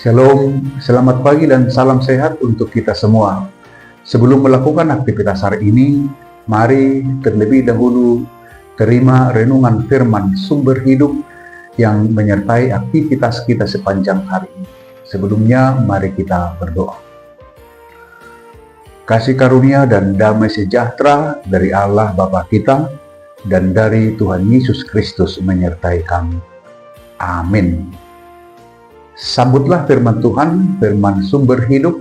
Shalom, selamat pagi dan salam sehat untuk kita semua. Sebelum melakukan aktivitas hari ini, mari terlebih dahulu terima renungan firman sumber hidup yang menyertai aktivitas kita sepanjang hari ini. Sebelumnya, mari kita berdoa. Kasih karunia dan damai sejahtera dari Allah Bapa kita dan dari Tuhan Yesus Kristus menyertai kami. Amin. Sambutlah firman Tuhan, firman sumber hidup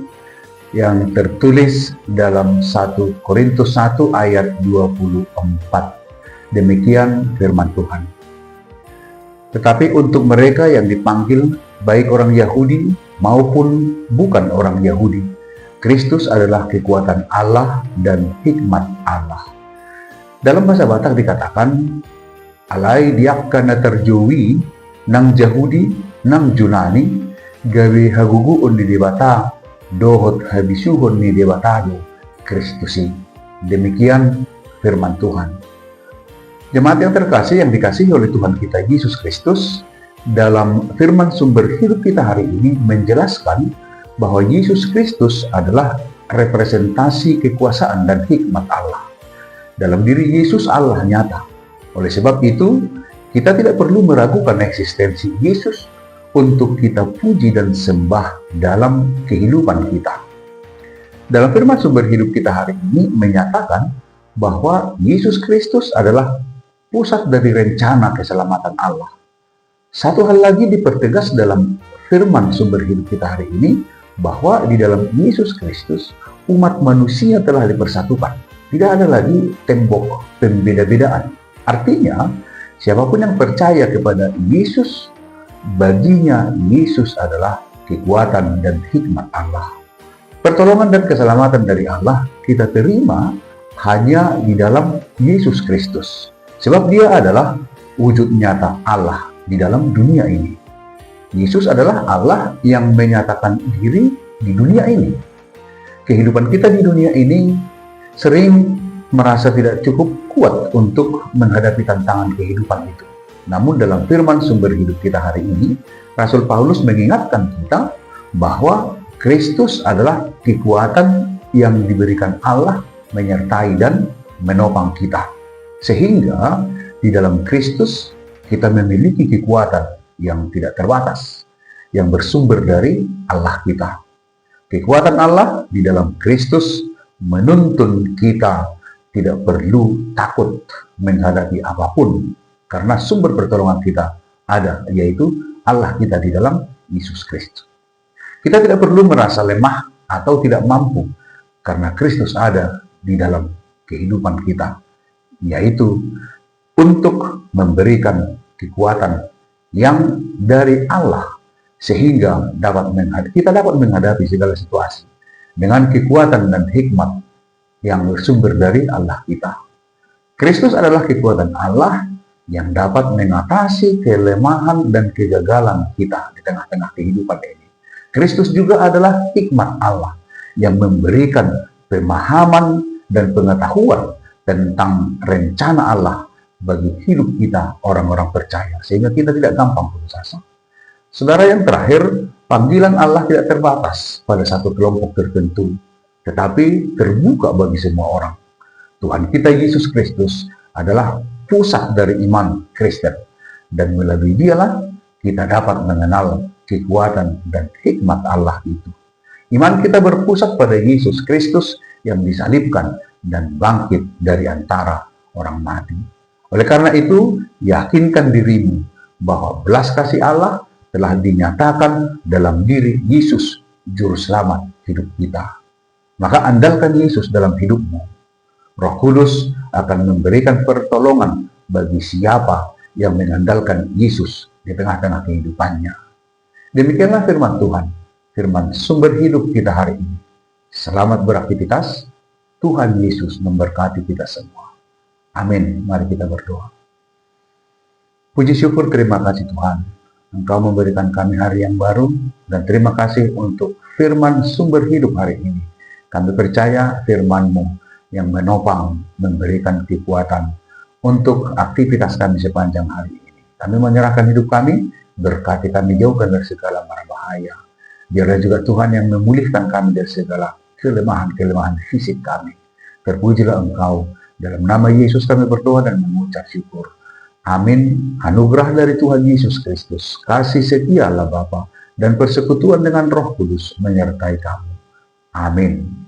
yang tertulis dalam 1 Korintus 1 ayat 24. Demikian firman Tuhan. Tetapi untuk mereka yang dipanggil, baik orang Yahudi maupun bukan orang Yahudi, Kristus adalah kekuatan Allah dan hikmat Allah. Dalam bahasa Batak dikatakan, alai diak kana terjui nang Yahudi nang Junani gawe haguguun ni debata dohot habisuhun ni debatado Kristusi. Demikian firman Tuhan. Jemaat yang terkasih yang dikasihi oleh Tuhan kita Yesus Kristus, dalam firman sumber hidup kita hari ini menjelaskan bahwa Yesus Kristus adalah representasi kekuasaan dan hikmat Allah. Dalam diri Yesus Allah nyata. Oleh sebab itu, kita tidak perlu meragukan eksistensi Yesus untuk kita puji dan sembah dalam kehidupan kita. Dalam firman sumber hidup kita hari ini menyatakan bahwa Yesus Kristus adalah pusat dari rencana keselamatan Allah. Satu hal lagi dipertegas dalam firman sumber hidup kita hari ini, bahwa di dalam Yesus Kristus umat manusia telah dipersatukan. Tidak ada lagi tembok pembeda-bedaan. Artinya, siapapun yang percaya kepada Yesus, baginya Yesus adalah kekuatan dan hikmat Allah. Pertolongan dan keselamatan dari Allah kita terima hanya di dalam Yesus Kristus. Sebab dia adalah wujud nyata Allah di dalam dunia ini. Yesus adalah Allah yang menyatakan diri di dunia ini. Kehidupan kita di dunia ini sering merasa tidak cukup kuat untuk menghadapi tantangan kehidupan itu. Namun dalam firman sumber hidup kita hari ini, Rasul Paulus mengingatkan kita bahwa Kristus adalah kekuatan yang diberikan Allah menyertai dan menopang kita. Sehingga di dalam Kristus kita memiliki kekuatan yang tidak terbatas, yang bersumber dari Allah kita. Kekuatan Allah di dalam Kristus menuntun kita tidak perlu takut menghadapi apapun, karena sumber pertolongan kita ada, yaitu Allah kita di dalam Yesus Kristus. Kita tidak perlu merasa lemah atau tidak mampu, karena Kristus ada di dalam kehidupan kita, yaitu untuk memberikan kekuatan yang dari Allah, sehingga kita dapat menghadapi segala situasi dengan kekuatan dan hikmat yang bersumber dari Allah kita. Kristus adalah kekuatan Allah yang dapat mengatasi kelemahan dan kegagalan kita di tengah-tengah kehidupan ini. Kristus juga adalah hikmat Allah yang memberikan pemahaman dan pengetahuan tentang rencana Allah bagi hidup kita orang-orang percaya, sehingga kita tidak gampang putus asa. Saudara yang terakhir, panggilan Allah tidak terbatas pada satu kelompok tertentu, tetapi terbuka bagi semua orang. Tuhan kita Yesus Kristus adalah pusat dari iman Kristen, dan melalui dialah kita dapat mengenal kekuatan dan hikmat Allah itu. Iman kita berpusat pada Yesus Kristus yang disalibkan dan bangkit dari antara orang mati. Oleh karena itu, yakinkan dirimu bahwa belas kasih Allah telah dinyatakan dalam diri Yesus, Juru Selamat hidup kita. Maka andalkan Yesus dalam hidupmu. Roh Kudus akan memberikan pertolongan bagi siapa yang mengandalkan Yesus di tengah-tengah kehidupannya. Demikianlah firman Tuhan, firman sumber hidup kita hari ini. Selamat beraktivitas, Tuhan Yesus memberkati kita semua. Amin. Mari kita berdoa. Puji syukur, terima kasih Tuhan. Engkau memberikan kami hari yang baru, dan terima kasih untuk firman sumber hidup hari ini. Kami percaya firman-Mu yang menopang, memberikan kekuatan untuk aktivitas kami sepanjang hari ini. Kami menyerahkan hidup kami, berkati kami jauhkan dari segala mara bahaya. Biarlah juga Tuhan yang memulihkan kami dari segala kelemahan-kelemahan fisik kami. Terpujilah Engkau. Dalam nama Yesus kami berdoa dan mengucap syukur. Amin. Anugerah dari Tuhan Yesus Kristus, kasih setia Allah Bapa, dan persekutuan dengan Roh Kudus menyertai kamu. Amin.